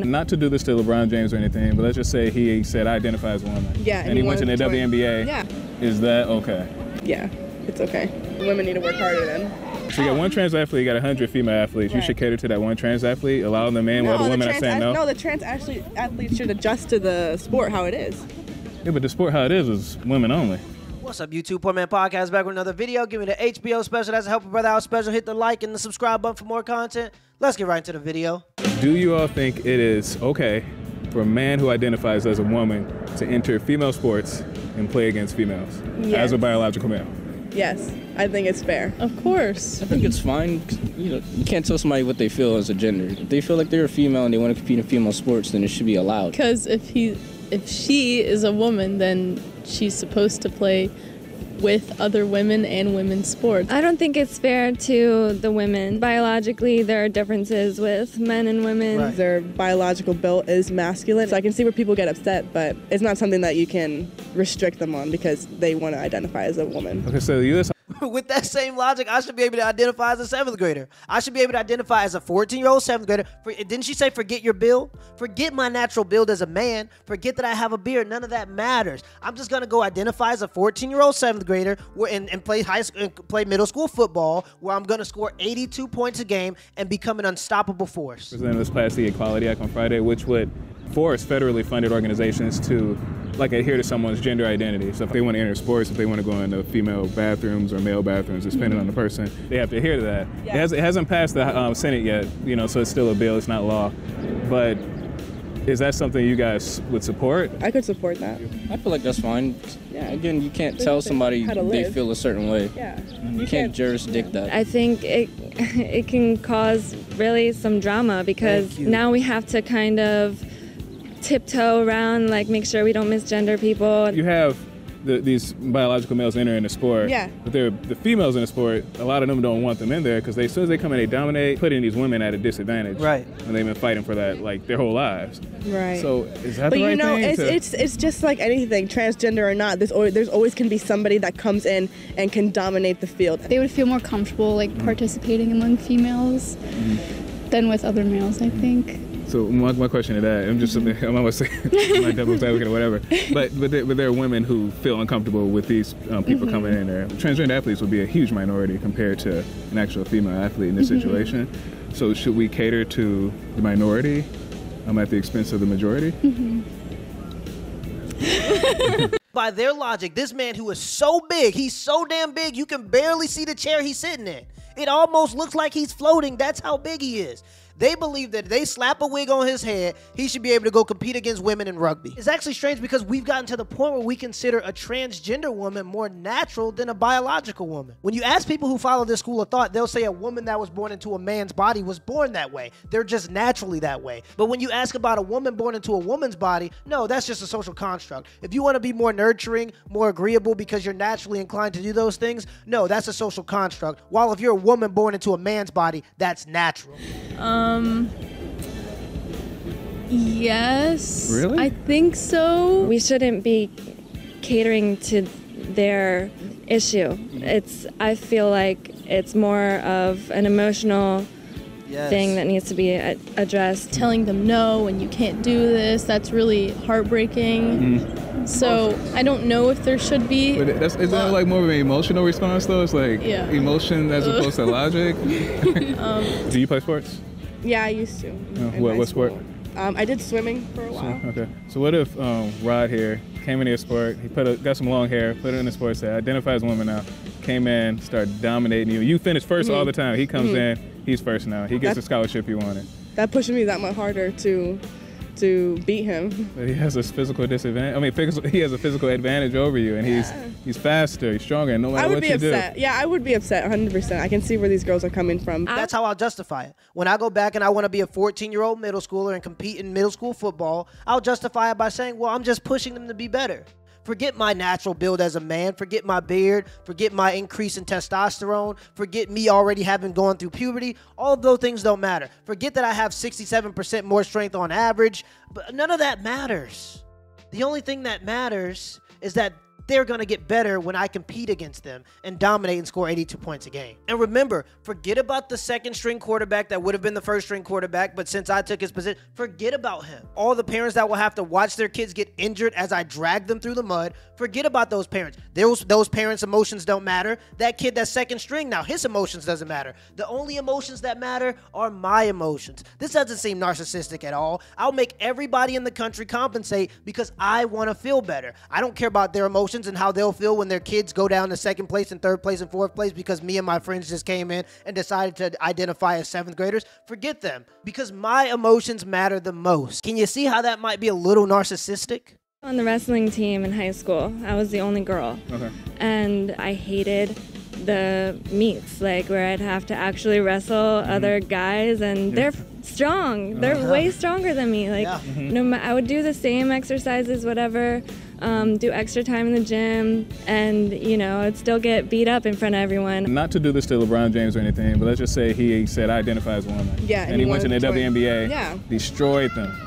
Not to do this to LeBron James or anything, but let's just say he said, I identify as a woman. Yeah. And he went to the WNBA. Yeah. Is that okay? Yeah, it's okay. Women need to work harder then. So you got one trans athlete, you got 100 female athletes. Right. You should cater to that one trans athlete, allow them in while the women are saying no? No, the trans athletes should adjust to the sport how it is. Yeah, but the sport how it is women only. What's up, YouTube? Poor Man Podcast back with another video. Give me the HBO special. That's a Help a Brother Out special. Hit the like and the subscribe button for more content. Let's get right into the video. Do you all think it is okay for a man who identifies as a woman to enter female sports and play against females as a biological male? Yes, I think it's fair. Of course. I think it's fine. You can't tell somebody what they feel as a gender. If they feel like they're a female and they want to compete in female sports, then it should be allowed. Because if she is a woman, then she's supposed to play with other women and women's sports. I don't think it's fair to the women. Biologically, there are differences with men and women. Right. Their biological build is masculine, so I can see where people get upset, but it's not something that you can restrict them on because they want to identify as a woman. Okay, so the U.S. With that same logic, I should be able to identify as a 7th grader. I should be able to identify as a 14-year-old 7th grader. Didn't she say forget your build? Forget my natural build as a man. Forget that I have a beard. None of that matters. I'm just going to go identify as a 14-year-old 7th grader and play play middle school football where I'm going to score 82 points a game and become an unstoppable force. Presented this Class C Equality Act on Friday, which would force federally funded organizations to adhere to someone's gender identity. So if they want to enter sports, if they want to go into female bathrooms or male bathrooms, depending on the person, they have to adhere to that. Yeah. It hasn't passed the Senate yet, so it's still a bill, it's not law. But is that something you guys would support? I could support that. I feel like that's fine. Yeah. Again, you can't tell somebody they feel a certain way. Yeah. You can't jurisdict that. I think it can cause really some drama because now we have to kind of tiptoe around, make sure we don't misgender people. You have these biological males entering the sport, but the females in the sport, a lot of them don't want them in there because as soon as they come in, they dominate, putting these women at a disadvantage. Right. And they've been fighting for that their whole lives. Right. So is that the right thing? It's just like anything, transgender or not. There's always can be somebody that comes in and can dominate the field. They would feel more comfortable participating among females than with other males, I think. So my question to that, I'm almost saying my devil's advocate or whatever, but there are women who feel uncomfortable with these people coming in there. Transgender athletes would be a huge minority compared to an actual female athlete in this situation. So should we cater to the minority at the expense of the majority? By their logic, this man who is so big, he's so damn big, you can barely see the chair he's sitting in. It almost looks like he's floating. That's how big he is. They believe that if they slap a wig on his head, he should be able to go compete against women in rugby. It's actually strange because we've gotten to the point where we consider a transgender woman more natural than a biological woman. When you ask people who follow this school of thought, they'll say a woman that was born into a man's body was born that way. They're just naturally that way. But when you ask about a woman born into a woman's body, no, that's just a social construct. If you want to be more nurturing, more agreeable because you're naturally inclined to do those things, no, that's a social construct. While if you're a woman born into a man's body, that's natural. Yes. Really? I think so. We shouldn't be catering to their issue. I feel like it's more of an emotional thing that needs to be addressed. Telling them no and you can't do this, that's really heartbreaking. So I don't know if there should be. But is that more of an emotional response though? It's emotion as opposed to logic? Do you play sports? Yeah, I used to. What sport? I did swimming for a while. Okay. So what if Rod here came into a sport, he got some long hair, put it in the sports set, identifies as a woman now, came in, started dominating you. You finish first all the time. He comes in, he's first now. He gets the scholarship he wanted. That pushes me that much harder to beat him. But he has a physical disadvantage. He has a physical advantage over you, and he's faster, he's stronger, no matter what you do. Yeah, I would be upset, 100%. I can see where these girls are coming from. That's how I'll justify it. When I go back and I want to be a 14-year-old middle schooler and compete in middle school football, I'll justify it by saying, well, I'm just pushing them to be better. Forget my natural build as a man. Forget my beard. Forget my increase in testosterone. Forget me already having gone through puberty. All of those things don't matter. Forget that I have 67% more strength on average. But none of that matters. The only thing that matters is that they're going to get better when I compete against them and dominate and score 82 points a game. And remember, forget about the second string quarterback that would have been the first string quarterback, but since I took his position, forget about him. All the parents that will have to watch their kids get injured as I drag them through the mud, forget about those parents. Those parents' emotions don't matter. That kid that's second string now, his emotions doesn't matter. The only emotions that matter are my emotions. This doesn't seem narcissistic at all. I'll make everybody in the country compensate because I want to feel better. I don't care about their emotions and how they'll feel when their kids go down to second place and third place and fourth place because me and my friends just came in and decided to identify as seventh graders. Forget them, because my emotions matter the most. Can you see how that might be a little narcissistic? On the wrestling team in high school, I was the only girl. Okay. And I hated the meets, like where I'd have to actually wrestle other guys, and they're strong. They're way stronger than me. Like, I would do the same exercises, whatever, do extra time in the gym, and I'd still get beat up in front of everyone. Not to do this to LeBron James or anything, but let's just say he said, I identify as a woman. Yeah, and he went to the WNBA, yeah, destroyed them.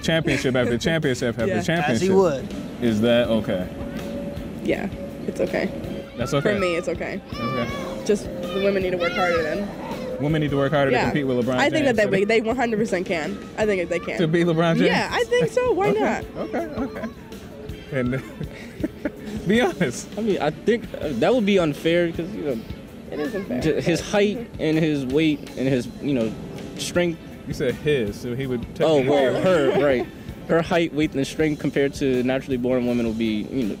Championship after championship after championship. As he would. Is that okay? Yeah, it's okay. That's okay. For me, it's okay. Okay. Just the women need to work harder then. Women need to work harder to compete with LeBron James. I think that they 100% can. I think that they can. To beat LeBron James? Yeah, I think so. Why not? Okay. And be honest. I mean, I think that would be unfair because, it is unfair. His height and his weight and his, strength. You said his, so he would take her, right. Her height, weight, and strength compared to naturally born women will be,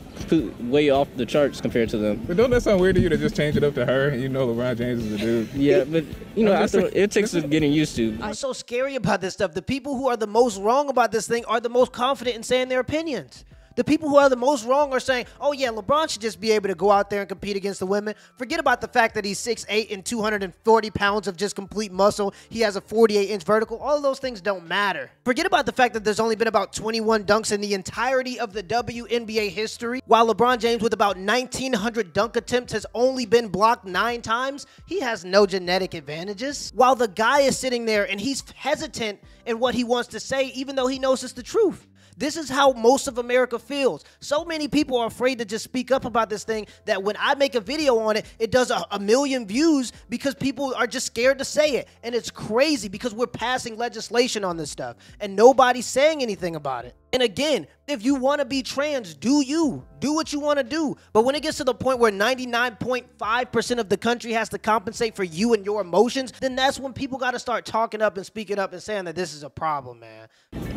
way off the charts compared to them. But don't that sound weird to you to just change it up to her and LeBron James is a dude? Yeah, but, after it takes getting used to. What's so scary about this stuff? The people who are the most wrong about this thing are the most confident in saying their opinions. The people who are the most wrong are saying, oh yeah, LeBron should just be able to go out there and compete against the women. Forget about the fact that he's 6'8" and 240 pounds of just complete muscle. He has a 48-inch vertical. All of those things don't matter. Forget about the fact that there's only been about 21 dunks in the entirety of the WNBA history, while LeBron James with about 1,900 dunk attempts has only been blocked 9 times. He has no genetic advantages. While the guy is sitting there and he's hesitant in what he wants to say, even though he knows it's the truth. This is how most of America feels. So many people are afraid to just speak up about this thing that when I make a video on it, it does a million views because people are just scared to say it. And it's crazy because we're passing legislation on this stuff and nobody's saying anything about it. And again, if you want to be trans, do what you want to do. But when it gets to the point where 99.5% of the country has to compensate for you and your emotions, then that's when people got to start talking up and speaking up and saying that this is a problem, man.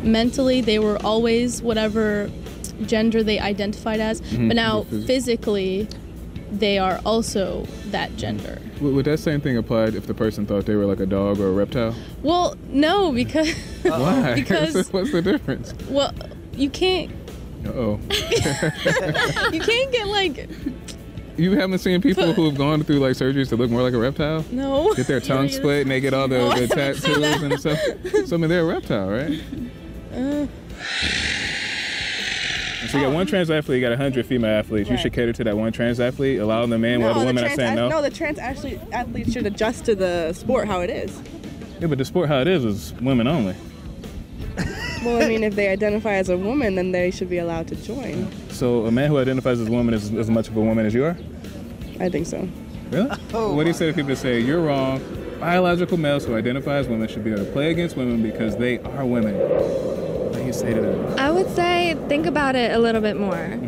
Mentally, they were always whatever gender they identified as, but now physically, they are also that gender. Would that same thing apply if the person thought they were like a dog or a reptile? Well, no, because... Why? Because... What's the difference? Well, you can't... Uh-oh. You can't get like... You haven't seen people who have gone through like surgeries to look more like a reptile? No. Get their tongue split and they get all the tattoos and stuff. So I mean, they're a reptile, right? So you got one trans athlete, you got 100 female athletes. You should cater to that one trans athlete, allow the man while the women are saying no. No, the trans athletes should adjust to the sport how it is. Yeah, but the sport how it is women only. Well, I mean, if they identify as a woman, then they should be allowed to join. So a man who identifies as a woman is as much of a woman as you are? I think so. Really? What do you say to people that say, you're wrong, biological males who identify as women should be able to play against women because they are women? What do you say to them? I would say think about it a little bit more.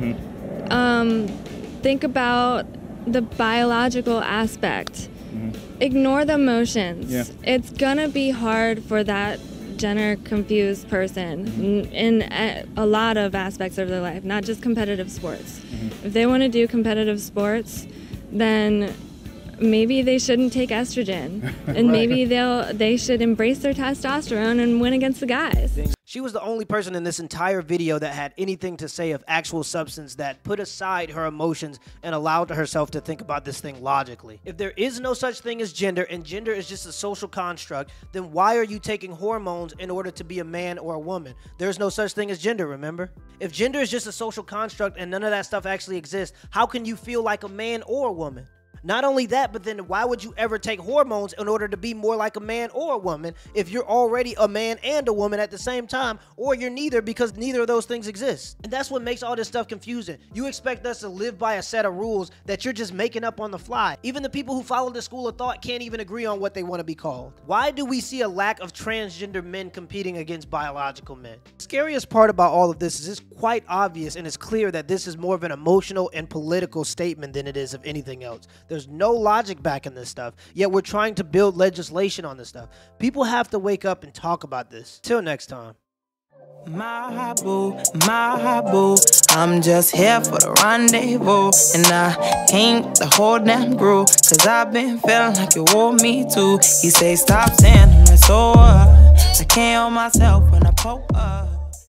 Think about the biological aspect. Ignore the emotions. Yeah. It's gonna be hard for that gender-confused person in a lot of aspects of their life, not just competitive sports. If they want to do competitive sports, then maybe they shouldn't take estrogen, and maybe they should embrace their testosterone and win against the guys. She was the only person in this entire video that had anything to say of actual substance, that put aside her emotions and allowed herself to think about this thing logically. If there is no such thing as gender, and gender is just a social construct, then why are you taking hormones in order to be a man or a woman? There's no such thing as gender, remember? If gender is just a social construct and none of that stuff actually exists, how can you feel like a man or a woman? Not only that, but then why would you ever take hormones in order to be more like a man or a woman if you're already a man and a woman at the same time, or you're neither because neither of those things exist? And that's what makes all this stuff confusing. You expect us to live by a set of rules that you're just making up on the fly. Even the people who follow the school of thought can't even agree on what they want to be called. Why do we see a lack of transgender men competing against biological men? The scariest part about all of this is it's quite obvious and it's clear that this is more of an emotional and political statement than it is of anything else. There's no logic back in this stuff, yet we're trying to build legislation on this stuff. People have to wake up and talk about this. Till next time. My boo, I'm just here for the rendezvous, and I came the whole damn groove, cause I've been feeling like you want me to. He say stop saying I'm so I can't hold myself when I pull up.